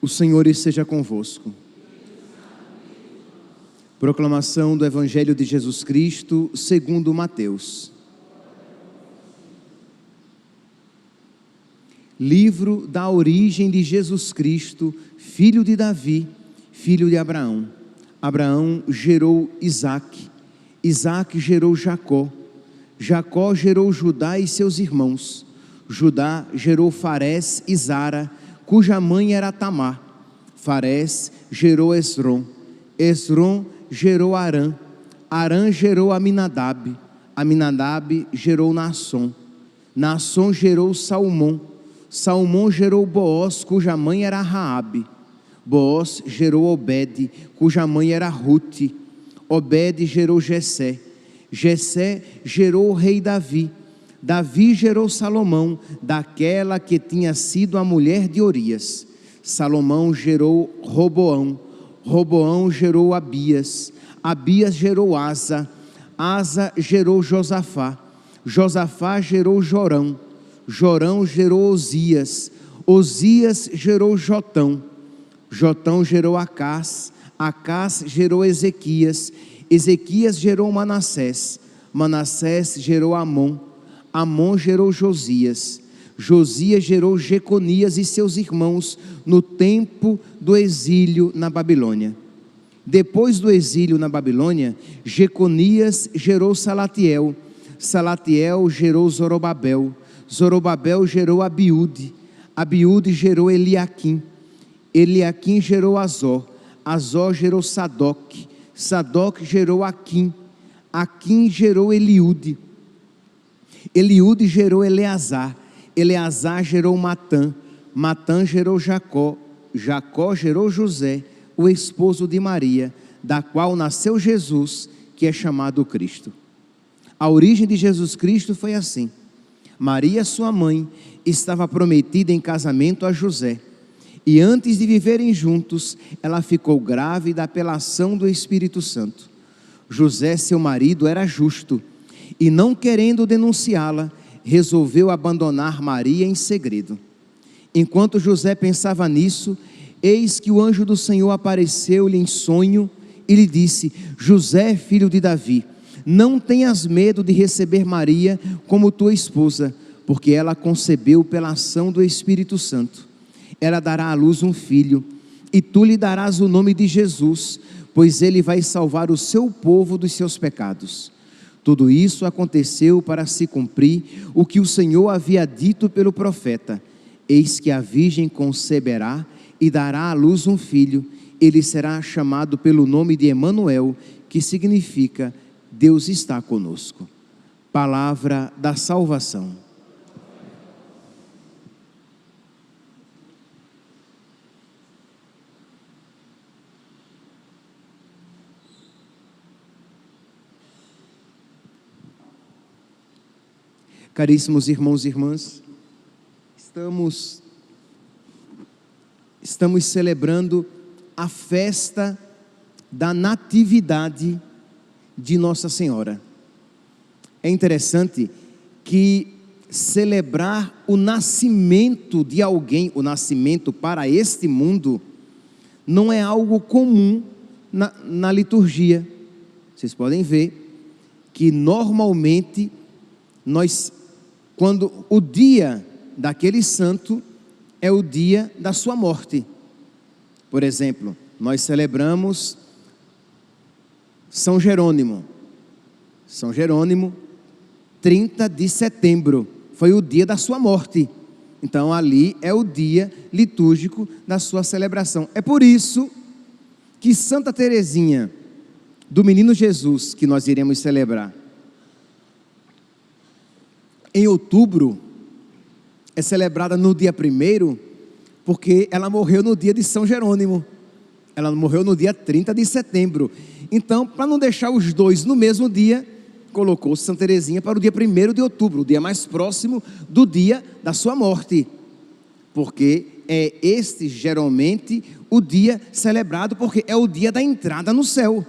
O Senhor esteja convosco. Proclamação do Evangelho de Jesus Cristo segundo Mateus. Livro da origem de Jesus Cristo, filho de Davi, filho de Abraão. Abraão gerou Isaque, Isaque gerou Jacó, Jacó gerou Judá e seus irmãos. Judá gerou Farés e Zara, cuja mãe era Tamar. Farés gerou Esrom, Esrom gerou Arã, Arã gerou Aminadab, Aminadab gerou Naasson, Naasson gerou Salmão, Salmão gerou Boaz, cuja mãe era Raabe. Boaz gerou Obed, cuja mãe era Rute. Obed gerou Jessé, Jessé gerou o rei Davi. Davi gerou Salomão, daquela que tinha sido a mulher de Urias. Salomão gerou Roboão, Roboão gerou Abias, Abias gerou Asa, Asa gerou Josafá, Josafá gerou Jorão, Jorão gerou Osias, Osias gerou Jotão, Jotão gerou Acás, Acás gerou Ezequias, Ezequias gerou Manassés, Manassés gerou Amon, Amon gerou Josias, Josias gerou Jeconias e seus irmãos no tempo do exílio na Babilônia. Depois do exílio na Babilônia, Jeconias gerou Salatiel, Salatiel gerou Zorobabel, Zorobabel gerou Abiúde, Abiúde gerou Eliaquim, Eliaquim gerou Azor, Azor gerou Sadoc, Sadoc gerou Aquim, Aquim gerou Eliúde, Eliúde gerou Eleazar, Eleazar gerou Matã, Matã gerou Jacó, Jacó gerou José, o esposo de Maria, da qual nasceu Jesus, que é chamado Cristo. A origem de Jesus Cristo foi assim: Maria, sua mãe, estava prometida em casamento a José, e antes de viverem juntos, ela ficou grávida pela ação do Espírito Santo. José, seu marido, era justo, e não querendo denunciá-la, resolveu abandonar Maria em segredo. Enquanto José pensava nisso, eis que o anjo do Senhor apareceu-lhe em sonho e lhe disse: José, filho de Davi, não tenhas medo de receber Maria como tua esposa, porque ela concebeu pela ação do Espírito Santo. Ela dará à luz um filho, e tu lhe darás o nome de Jesus, pois ele vai salvar o seu povo dos seus pecados. Tudo isso aconteceu para se cumprir o que o Senhor havia dito pelo profeta: eis que a virgem conceberá e dará à luz um filho, ele será chamado pelo nome de Emanuel, que significa Deus está conosco. Palavra da salvação. Caríssimos irmãos e irmãs, estamos celebrando a festa da natividade de Nossa Senhora. É interessante que celebrar o nascimento de alguém, o nascimento para este mundo, não é algo comum na liturgia. Vocês podem ver que normalmente quando o dia daquele santo é o dia da sua morte. Por exemplo, nós celebramos São Jerônimo. São Jerônimo, 30 de setembro, foi o dia da sua morte. Então ali é o dia litúrgico da sua celebração. É por isso que Santa Teresinha, do Menino Jesus, que nós iremos celebrar em outubro, é celebrada no dia 1º, porque ela morreu no dia de São Jerônimo. Ela morreu no dia 30 de setembro. Então, para não deixar os dois no mesmo dia, colocou Santa Teresinha para o dia 1º de outubro, o dia mais próximo do dia da sua morte. Porque é este geralmente o dia celebrado, porque é o dia da entrada no céu.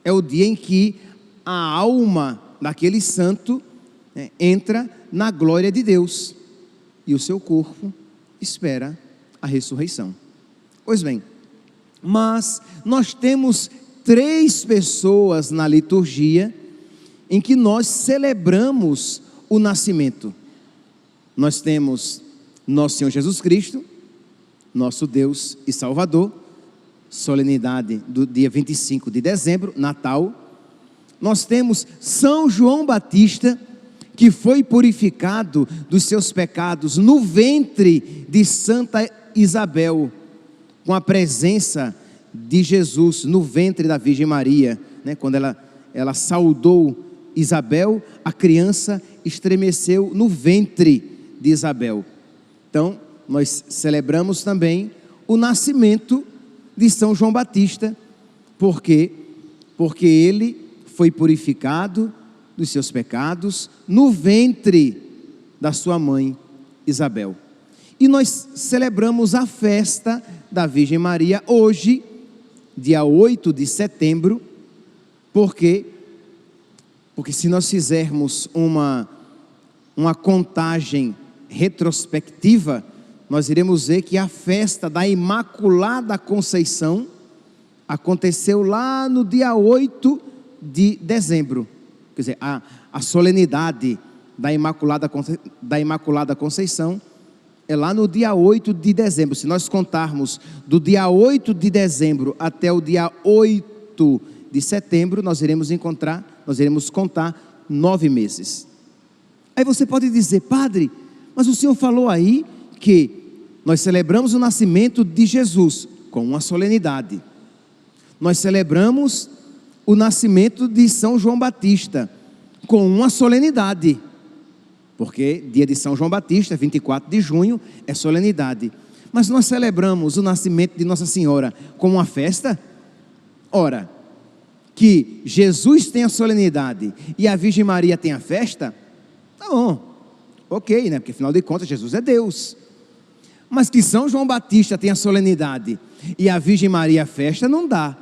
É o dia em que a alma daquele santo entra na glória de Deus e o seu corpo espera a ressurreição. Pois bem, mas nós temos 3 pessoas na liturgia em que nós celebramos o nascimento. Nós temos nosso Senhor Jesus Cristo, nosso Deus e Salvador, solenidade do dia 25 de dezembro, Natal. Nós temos São João Batista, que foi purificado dos seus pecados no ventre de Santa Isabel, com a presença de Jesus no ventre da Virgem Maria, né? Quando ela saudou Isabel, a criança estremeceu no ventre de Isabel. Então, nós celebramos também o nascimento de São João Batista. Por quê? Porque ele foi purificado dos seus pecados no ventre da sua mãe Isabel. E nós celebramos a festa da Virgem Maria hoje, dia 8 de setembro, porque se nós fizermos uma contagem retrospectiva, nós iremos ver que a festa da Imaculada Conceição aconteceu lá no dia 8 de dezembro. Quer dizer, a solenidade da Imaculada Conceição é lá no dia 8 de dezembro. Se nós contarmos do dia 8 de dezembro até o dia 8 de setembro, nós iremos contar 9 meses. Aí você pode dizer: padre, mas o senhor falou aí que nós celebramos o nascimento de Jesus com uma solenidade. Nós celebramos o nascimento de São João Batista com uma solenidade. Porque dia de São João Batista, 24 de junho, é solenidade. Mas nós celebramos o nascimento de Nossa Senhora com uma festa? Ora, que Jesus tem a solenidade e a Virgem Maria tem a festa, tá bom, ok, né? Porque afinal de contas Jesus é Deus. Mas que São João Batista tem a solenidade e a Virgem Maria a festa, não dá.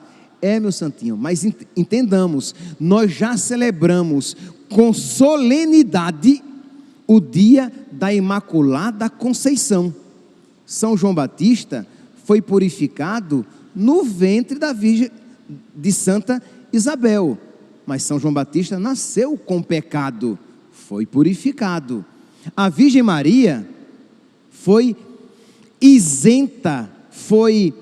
Meu santinho, mas entendamos, nós já celebramos com solenidade o dia da Imaculada Conceição. São João Batista foi purificado no ventre da Virgem de Santa Isabel, mas São João Batista nasceu com pecado, foi purificado. A Virgem Maria foi isenta, foi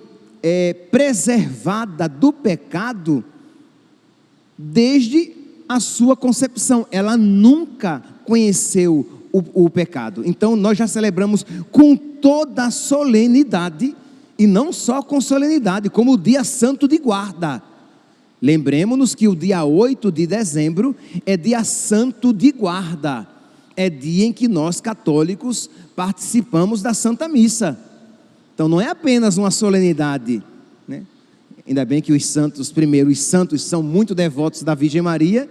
preservada do pecado desde a sua concepção. Ela nunca conheceu o pecado. Então nós já celebramos com toda a solenidade, e não só com solenidade, como o dia santo de guarda. Lembremos-nos que o dia 8 de dezembro é dia santo de guarda, é dia em que nós católicos participamos da Santa Missa. Então não é apenas uma solenidade, né? Ainda bem que os primeiros santos são muito devotos da Virgem Maria,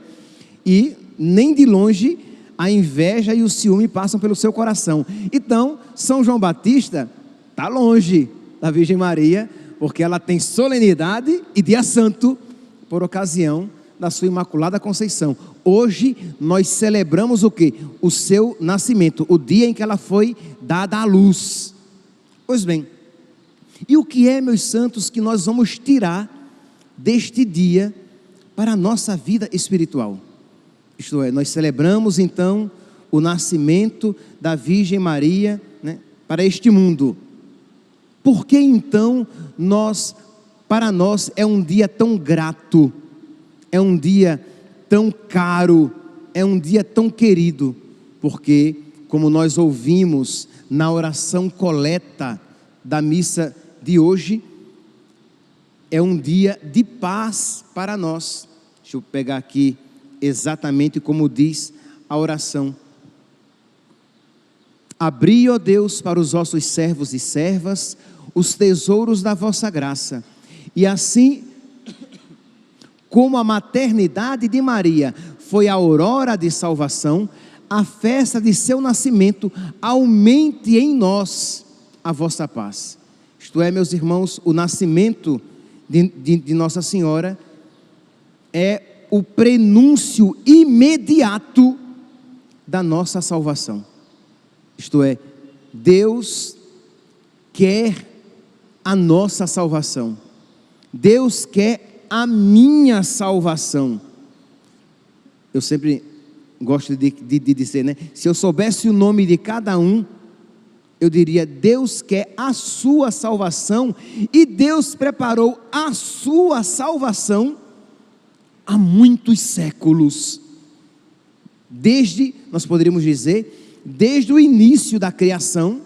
e nem de longe a inveja e o ciúme passam pelo seu coração. Então São João Batista está longe da Virgem Maria, porque ela tem solenidade e dia santo por ocasião da sua Imaculada Conceição. Hoje nós celebramos o quê? O seu nascimento, o dia em que ela foi dada à luz. Pois bem, e o que é, meus santos, que nós vamos tirar deste dia para a nossa vida espiritual? Isto é, nós celebramos então o nascimento da Virgem Maria, né, para este mundo. Por que então para nós é um dia tão grato, é um dia tão caro, é um dia tão querido? Porque, como nós ouvimos na oração coleta da missa de hoje, é um dia de paz para nós. Deixa eu pegar aqui exatamente como diz a oração: abri, ó Deus, para os vossos servos e servas os tesouros da vossa graça, e assim como a maternidade de Maria foi a aurora de salvação, a festa de seu nascimento aumente em nós a vossa paz. Isto é, meus irmãos, o nascimento de Nossa Senhora é o prenúncio imediato da nossa salvação. Isto é, Deus quer a nossa salvação. Deus quer a minha salvação. Eu sempre gosto de dizer, né? Se eu soubesse o nome de cada um, eu diria: Deus quer a sua salvação, e Deus preparou a sua salvação há muitos séculos. Nós poderíamos dizer, desde o início da criação,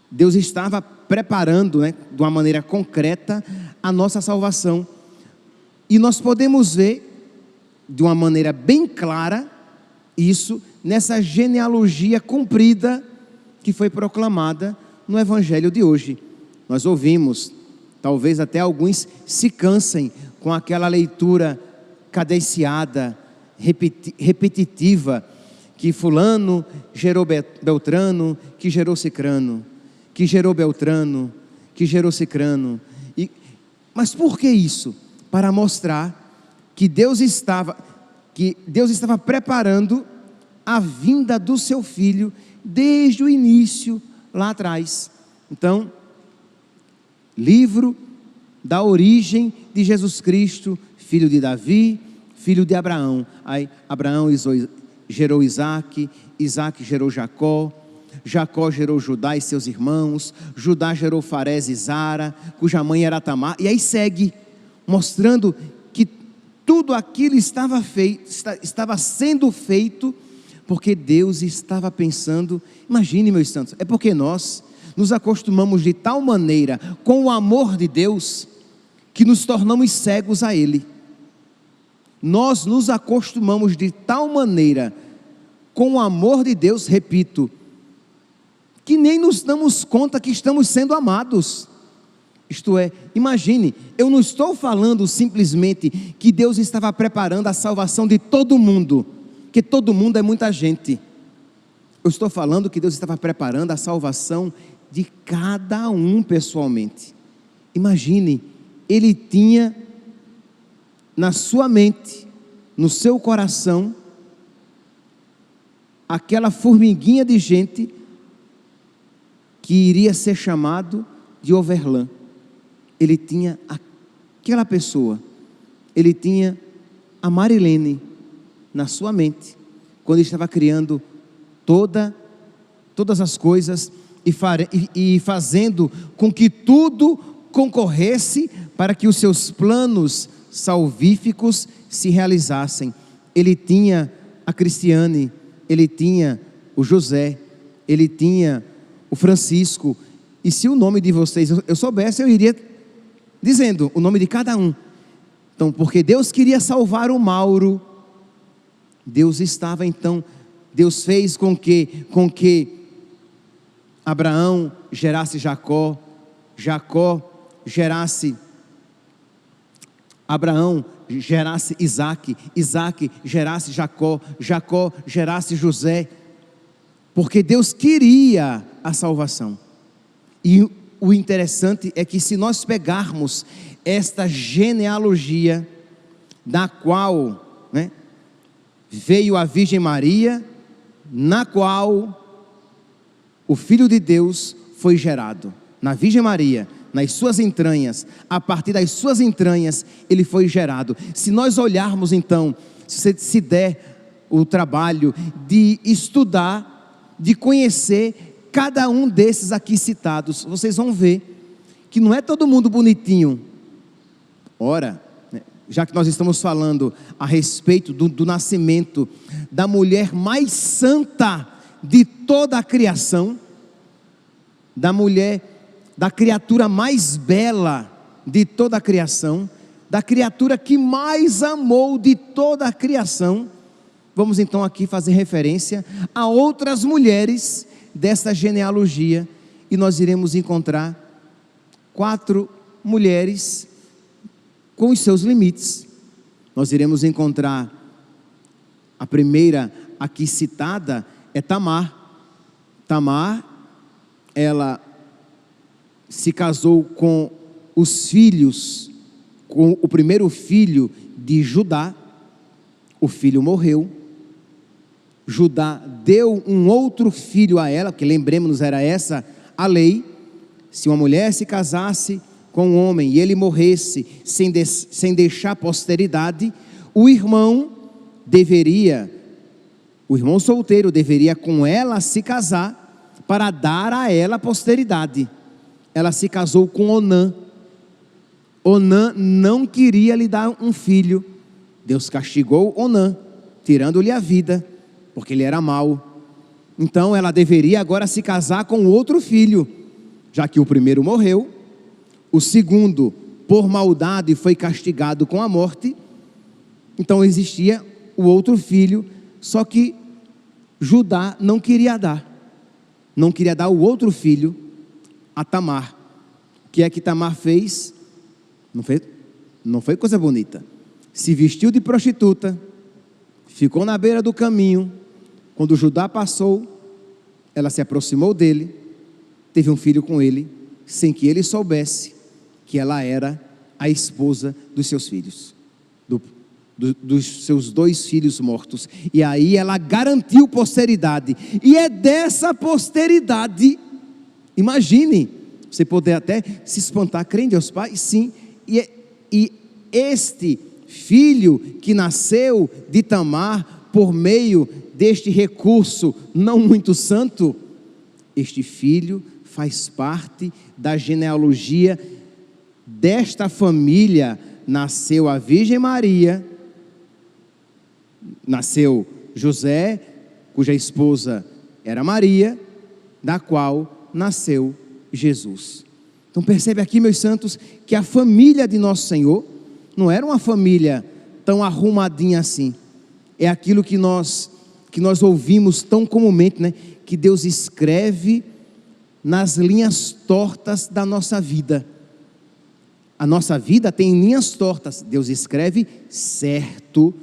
Deus estava preparando, né, de uma maneira concreta, a nossa salvação. E nós podemos ver, de uma maneira bem clara, isso nessa genealogia cumprida que foi proclamada no Evangelho de hoje. Nós ouvimos, talvez até alguns se cansem com aquela leitura cadenciada, repetitiva, que fulano gerou Beltrano, que gerou Cicrano, que gerou Beltrano, que gerou Cicrano. Mas por que isso? Para mostrar que Deus estava preparando a vinda do seu Filho desde o início, lá atrás. Então, livro da origem de Jesus Cristo, filho de Davi, filho de Abraão. Aí Abraão gerou Isaque, Isaque gerou Jacó, Jacó gerou Judá e seus irmãos, Judá gerou Farés e Zara, cuja mãe era Tamar. E aí segue, mostrando que tudo aquilo estava sendo feito porque Deus estava pensando. Imagine, meus santos, é porque nós nos acostumamos de tal maneira com o amor de Deus, que nos tornamos cegos a Ele. Nós nos acostumamos de tal maneira com o amor de Deus, repito, que nem nos damos conta que estamos sendo amados. Isto é, imagine, eu não estou falando simplesmente que Deus estava preparando a salvação de todo mundo, que todo mundo é muita gente. Eu estou falando que Deus estava preparando a salvação de cada um pessoalmente. Imagine, Ele tinha na sua mente, no seu coração, aquela formiguinha de gente que iria ser chamado de Overlan. Ele tinha aquela pessoa, ele tinha a Marilene na sua mente, quando ele estava criando todas as coisas e fazendo com que tudo concorresse para que os seus planos salvíficos se realizassem. Ele tinha a Cristiane, ele tinha o José, ele tinha o Francisco. E se o nome de vocês eu soubesse, eu iria dizendo o nome de cada um. Então, porque Deus queria salvar o Mauro, Deus fez com que Abraão gerasse Jacó, Jacó gerasse Abraão, gerasse Isaque, Isaque gerasse Jacó, Jacó gerasse José, porque Deus queria a salvação. E o interessante é que, se nós pegarmos esta genealogia, da qual, né, veio a Virgem Maria, na qual o Filho de Deus foi gerado, na Virgem Maria, nas suas entranhas, a partir das suas entranhas, ele foi gerado. Se nós olharmos então, se você se der o trabalho de estudar, de conhecer cada um desses aqui citados, vocês vão ver que não é todo mundo bonitinho. Ora, já que nós estamos falando a respeito do nascimento da mulher mais santa de toda a criação, da criatura mais bela de toda a criação, da criatura que mais amou de toda a criação, vamos então aqui fazer referência a outras mulheres dessa genealogia, e nós iremos encontrar 4 mulheres com os seus limites. Nós iremos encontrar a primeira aqui citada é Tamar. Tamar, ela se casou com os filhos, com o primeiro filho de Judá. O filho morreu, Judá deu um outro filho a ela, porque lembremos-nos, era essa a lei. Se uma mulher se casasse com um homem e ele morresse sem deixar posteridade, o irmão solteiro deveria com ela se casar para dar a ela posteridade. Ela se casou com Onã. Onã não queria lhe dar um filho. Deus castigou Onã, tirando-lhe a vida, porque ele era mau. Então ela deveria agora se casar com outro filho, já que o primeiro morreu, o segundo, por maldade, foi castigado com a morte. Então existia o outro filho, só que Judá não queria dar o outro filho a Tamar. O que é que Tamar fez? Não foi coisa bonita. Se vestiu de prostituta, ficou na beira do caminho. Quando Judá passou, ela se aproximou dele, teve um filho com ele, sem que ele soubesse que ela era a esposa dos seus filhos, dos seus 2 filhos mortos. E aí ela garantiu posteridade, e é dessa posteridade, imagine, você poder até se espantar, crê em Deus Pai? Sim, e este filho que nasceu de Tamar, por meio deste recurso não muito santo, este filho faz parte da genealogia desta família. Nasceu a Virgem Maria, nasceu José, cuja esposa era Maria, da qual nasceu Jesus. Então percebe aqui, meus santos, que a família de nosso Senhor não era uma família tão arrumadinha assim. É aquilo que nós ouvimos tão comumente, né? Que Deus escreve nas linhas tortas da nossa vida. A nossa vida tem linhas tortas, Deus escreve certo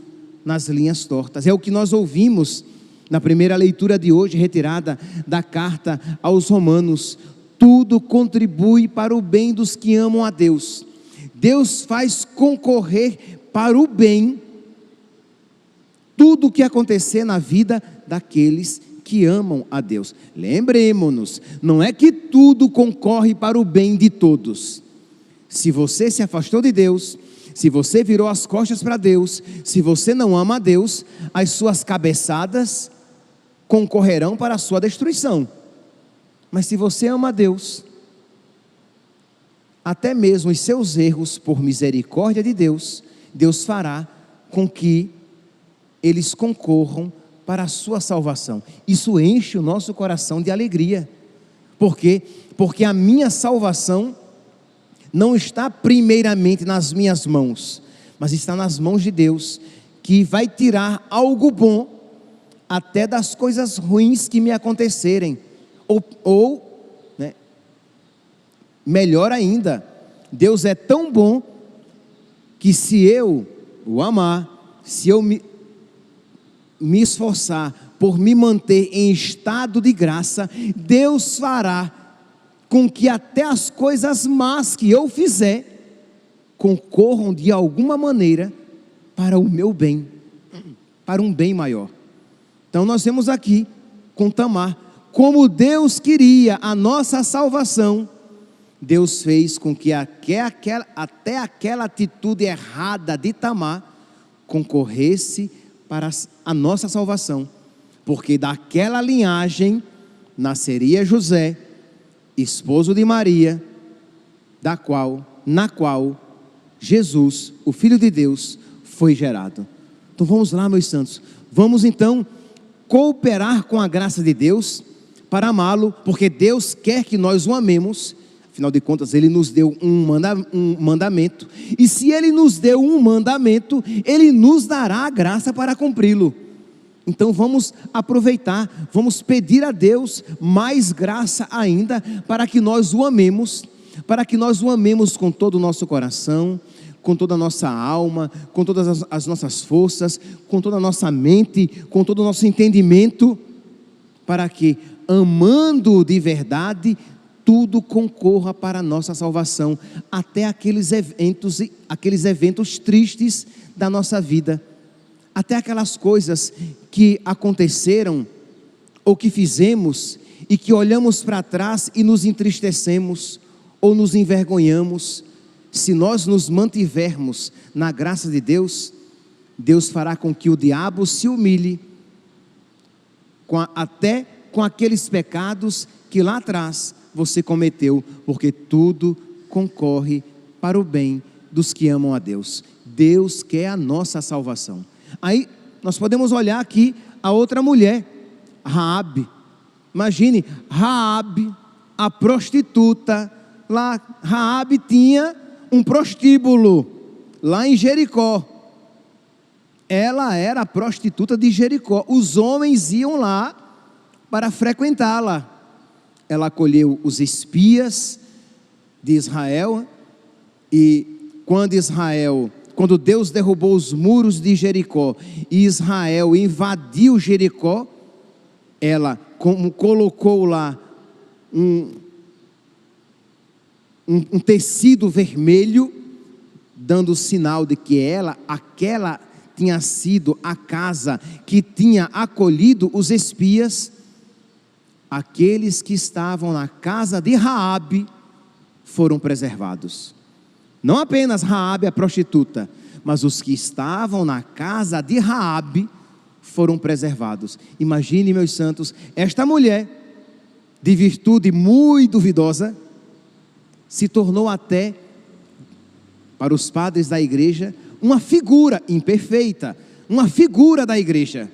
nas linhas tortas. É o que nós ouvimos na primeira leitura de hoje, retirada da carta aos Romanos. Tudo contribui para o bem dos que amam a Deus. Deus faz concorrer para o bem tudo o que acontecer na vida daqueles que amam a Deus. Lembremos-nos, não é que tudo concorre para o bem de todos. Se você se afastou de Deus, se você virou as costas para Deus, se você não ama a Deus, as suas cabeçadas concorrerão para a sua destruição. Mas se você ama a Deus, até mesmo os seus erros, por misericórdia de Deus, Deus fará com que eles concorram para a sua salvação. Isso enche o nosso coração de alegria. Por quê? Porque a minha salvação não está primeiramente nas minhas mãos, mas está nas mãos de Deus, que vai tirar algo bom até das coisas ruins que me acontecerem. Ou né, melhor ainda, Deus é tão bom que se eu o amar, se eu me esforçar por me manter em estado de graça, Deus fará com que até as coisas más que eu fizer concorram de alguma maneira para o meu bem, para um bem maior. Então nós vemos aqui com Tamar, como Deus queria a nossa salvação, Deus fez com que até aquela atitude errada de Tamar concorresse para a nossa salvação, porque daquela linhagem nasceria José, esposo de Maria, na qual Jesus, o Filho de Deus, foi gerado. Então vamos lá, meus santos, vamos então cooperar com a graça de Deus para amá-lo, porque Deus quer que nós o amemos. Afinal de contas, Ele nos deu um mandamento, e se Ele nos deu um mandamento, Ele nos dará a graça para cumpri-lo. Então vamos aproveitar, vamos pedir a Deus mais graça ainda, para que nós o amemos, com todo o nosso coração, com toda a nossa alma, com todas as nossas forças, com toda a nossa mente, com todo o nosso entendimento, para que, amando de verdade, tudo concorra para a nossa salvação, até aqueles eventos tristes da nossa vida, até aquelas coisas que aconteceram, ou que fizemos, e que olhamos para trás e nos entristecemos, ou nos envergonhamos, se nós nos mantivermos na graça de Deus, Deus fará com que o diabo se humilhe, até com aqueles pecados que lá atrás você cometeu, porque tudo concorre para o bem dos que amam a Deus. Deus quer a nossa salvação. Aí nós podemos olhar aqui a outra mulher, Raabe. Imagine, Raabe, a prostituta. Lá, Raabe tinha um prostíbulo lá em Jericó. Ela era a prostituta de Jericó. Os homens iam lá para frequentá-la. Ela acolheu os espias de Israel, e quando Deus derrubou os muros de Jericó e Israel invadiu Jericó, ela colocou lá um tecido vermelho, dando sinal de que aquela tinha sido a casa que tinha acolhido os espias. Aqueles que estavam na casa de Raabe foram preservados. Não apenas Raabe, a prostituta, mas os que estavam na casa de Raabe foram preservados. Imagine, meus santos, esta mulher, de virtude muito duvidosa, se tornou até, para os padres da igreja, uma figura imperfeita, uma figura da igreja.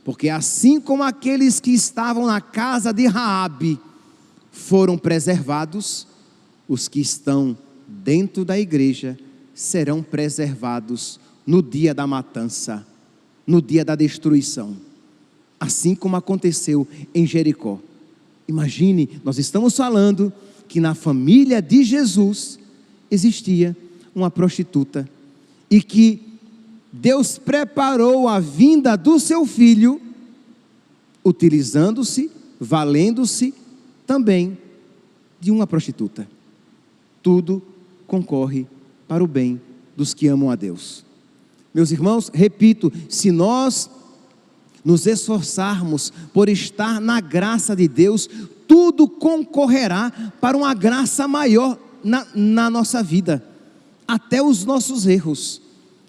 Porque assim como aqueles que estavam na casa de Raabe foram preservados, os que estão dentro da igreja serão preservados no dia da matança, no dia da destruição, assim como aconteceu em Jericó. Imagine, nós estamos falando que na família de Jesus existia uma prostituta, e que Deus preparou a vinda do seu filho, utilizando-se, valendo-se também de uma prostituta. Tudo concorre para o bem dos que amam a Deus. Meus irmãos, repito, se nós nos esforçarmos por estar na graça de Deus, tudo concorrerá para uma graça maior na nossa vida, até os nossos erros,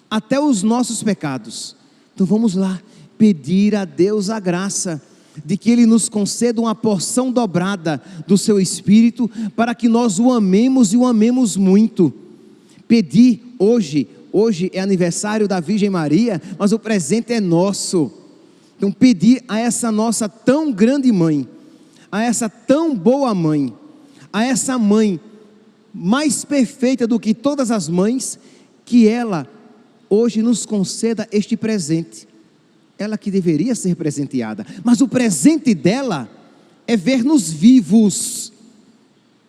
até os nossos pecados. Então vamos lá, pedir a Deus a graça de que Ele nos conceda uma porção dobrada do seu Espírito, para que nós o amemos e o amemos muito. Pedir hoje é aniversário da Virgem Maria, mas o presente é nosso. Então pedir a essa nossa tão grande mãe, a essa tão boa mãe, a essa mãe mais perfeita do que todas as mães, que ela hoje nos conceda este presente. Ela que deveria ser presenteada, mas o presente dela é ver-nos vivos,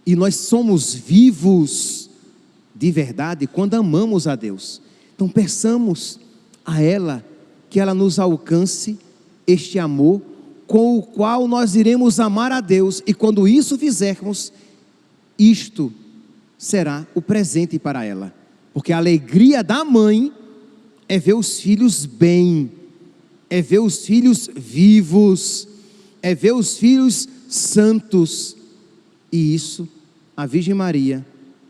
e nós somos vivos de verdade quando amamos a Deus. Então peçamos a ela que ela nos alcance este amor com o qual nós iremos amar a Deus, e quando isso fizermos, isto será o presente para ela, porque a alegria da mãe é ver os filhos bem, é ver os filhos vivos, é ver os filhos santos, e isso a Virgem Maria,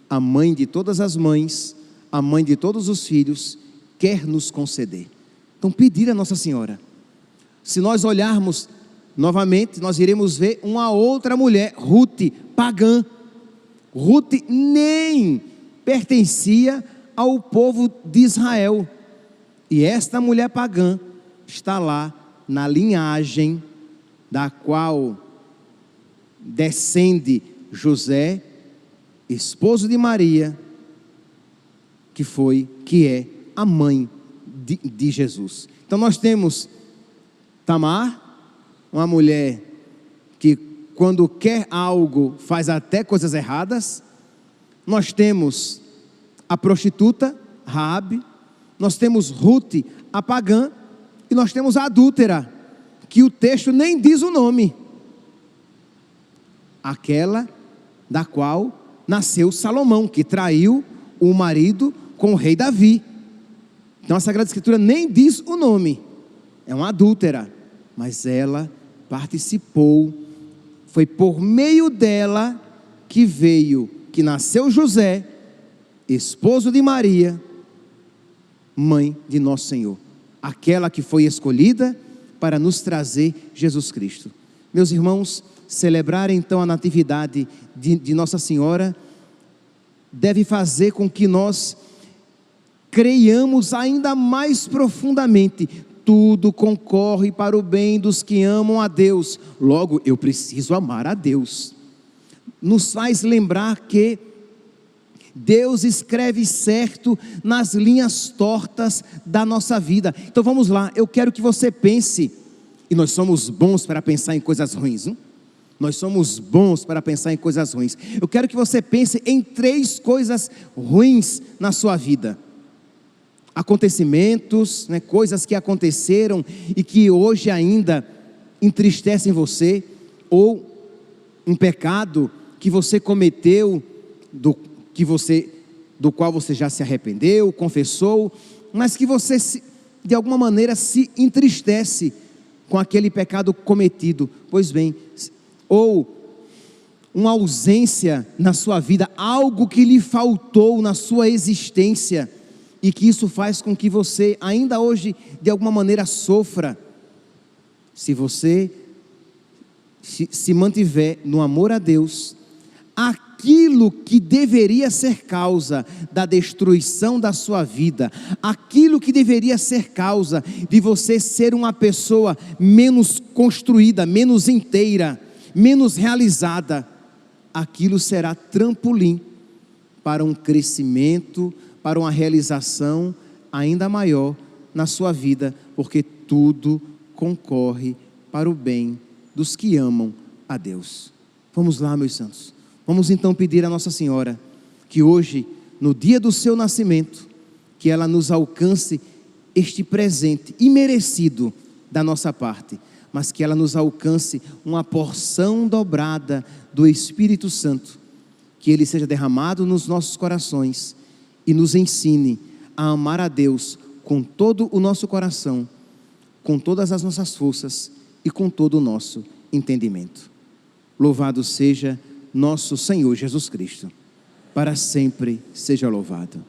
a mãe de todas as mães, a mãe de todos os filhos, quer nos conceder. Então pedir a Nossa Senhora. Se nós olharmos novamente, nós iremos ver uma outra mulher, Ruth, pagã. Ruth nem pertencia ao povo de Israel, e esta mulher pagã está lá na linhagem da qual descende José, esposo de Maria, que é a mãe de Jesus. Então nós temos Tamar, uma mulher que quando quer algo faz até coisas erradas. Nós temos a prostituta Raabe, nós temos Ruth, a pagã, e nós temos a adúltera, que o texto nem diz o nome, aquela da qual nasceu Salomão, que traiu o marido com o rei Davi. Então a Sagrada Escritura nem diz o nome, é uma adúltera, mas ela participou, foi por meio dela que que nasceu José, esposo de Maria, mãe de nosso Senhor, aquela que foi escolhida para nos trazer Jesus Cristo. Meus irmãos, celebrar então a natividade de Nossa Senhora deve fazer com que nós creiamos ainda mais profundamente: tudo concorre para o bem dos que amam a Deus, logo eu preciso amar a Deus. Nos faz lembrar que Deus escreve certo nas linhas tortas da nossa vida. Então vamos lá, eu quero que você pense, e nós somos bons para pensar em coisas ruins, não? Nós somos bons para pensar em coisas ruins. Eu quero que você pense em 3 coisas ruins na sua vida. Acontecimentos, né, coisas que aconteceram e que hoje ainda entristecem você, ou um pecado que você cometeu, do qual você já se arrependeu, confessou, mas que você de alguma maneira se entristece com aquele pecado cometido. Pois bem, ou uma ausência na sua vida, algo que lhe faltou na sua existência, e que isso faz com que você ainda hoje de alguma maneira sofra. Se você se mantiver no amor a Deus, aquilo que deveria ser causa da destruição da sua vida, aquilo que deveria ser causa de você ser uma pessoa menos construída, menos inteira, menos realizada, aquilo será trampolim para um crescimento, para uma realização ainda maior na sua vida, porque tudo concorre para o bem dos que amam a Deus. Vamos lá, meus santos. Vamos então pedir a Nossa Senhora que hoje, no dia do seu nascimento, que ela nos alcance este presente imerecido da nossa parte, mas que ela nos alcance uma porção dobrada do Espírito Santo, que ele seja derramado nos nossos corações e nos ensine a amar a Deus com todo o nosso coração, com todas as nossas forças e com todo o nosso entendimento. Louvado seja nosso Senhor Jesus Cristo, para sempre seja louvado.